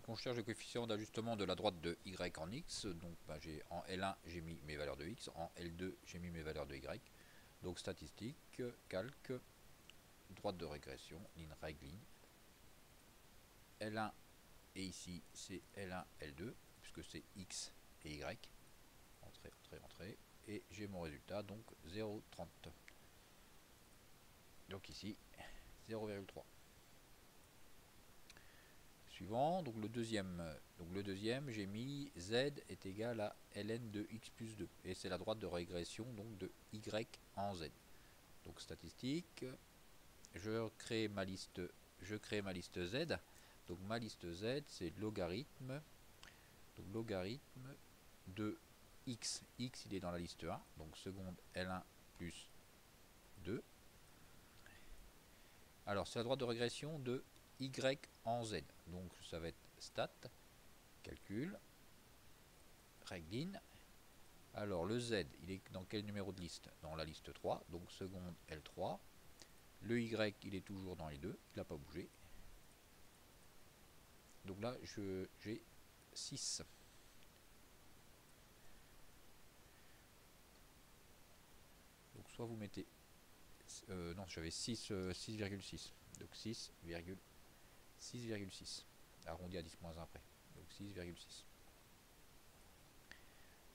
Donc on cherche le coefficient d'ajustement de la droite de y en x. Donc en L1 j'ai mis mes valeurs de x, en L2 j'ai mis mes valeurs de y. Donc statistique, calque, droite de régression, ligne rectiligne. L1 et ici c'est L1, L2, puisque c'est x et y. Entrée, entrée, entrée. Et j'ai mon résultat, donc 0,30. Donc ici 0,3. Suivant, donc le deuxième, j'ai mis z est égal à ln de x plus 2. Et c'est la droite de régression donc de y en z. Donc statistique, je crée ma liste z. Donc ma liste z, c'est logarithme. Donc logarithme de x. X il est dans la liste 1. Donc seconde L1 plus 2. Alors c'est la droite de régression de y en z. Donc ça va être stat, calcul, rectiligne. Alors le z, il est dans quel numéro de liste? Dans la liste 3, donc seconde L3. Le y, il est toujours dans les deux, il n'a pas bougé. Donc là, j'ai 6. Donc soit vous mettez... non, j'avais 6,6. Donc 6,6. Arrondi à 10 moins 1 près. Donc 6,6.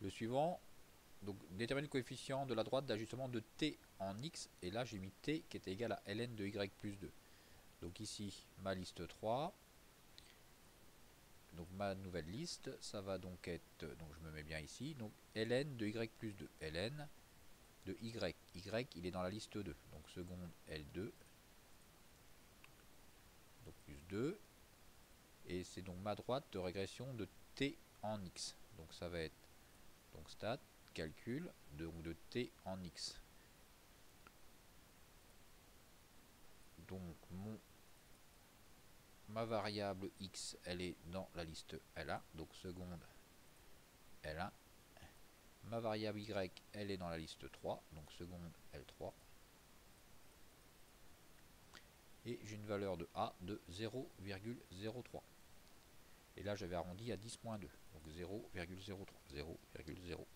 Le suivant, donc détermine le coefficient de la droite d'ajustement de t en x. Et là, j'ai mis t qui est égal à ln de y plus 2. Donc ici, ma liste 3. Donc ma nouvelle liste, ça va donc être, donc je me mets bien ici, donc ln de y plus 2. Ln de y. Y, il est dans la liste 2. Donc seconde L2. Donc plus 2. Et c'est donc ma droite de régression de t en x. Donc ça va être donc stat, calcul, donc de t en x. Donc ma variable x, elle est dans la liste L1. Donc seconde L1. Ma variable y, elle est dans la liste 3. Donc seconde L3. Et j'ai une valeur de a de 0,03. Et là j'avais arrondi à 10 moins 2. Donc 0,03. 0,03.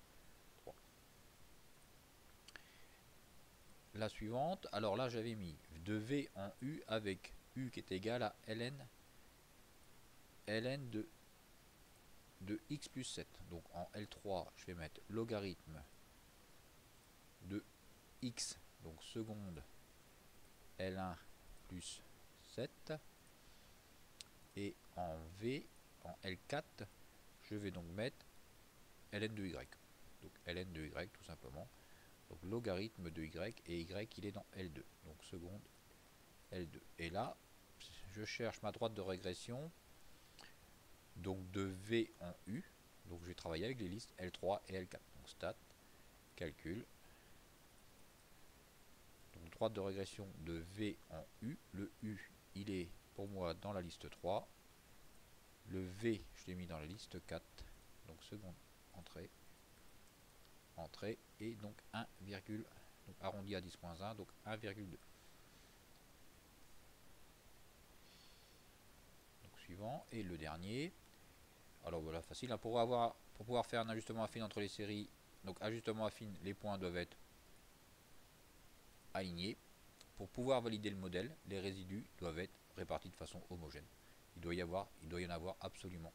La suivante, alors là j'avais mis de v en u avec u qui est égal à ln de x plus 7. Donc en L3, je vais mettre logarithme de x, donc seconde L1 plus 7. Et en V, en L4, je vais donc mettre ln de y. Donc ln de y tout simplement. Donc logarithme de y, et y il est dans L2. Donc seconde L2. Et là, je cherche ma droite de régression donc de V en U. Donc je vais travailler avec les listes L3 et L4. Donc stat, calcul. Donc droite de régression de V en U. Le U, il est pour moi dans la liste 3. Le V, je l'ai mis dans la liste 4. Donc seconde entrée. Entrée. Et donc 1, donc arrondi à 10 moins 1, donc 1,2. Donc suivant. Et le dernier. Alors voilà, facile. Hein, pour pouvoir faire un ajustement affine entre les séries, donc ajustement affine, les points doivent être alignés. Pour pouvoir valider le modèle, les résidus doivent être répartis de façon homogène. Il doit y en avoir absolument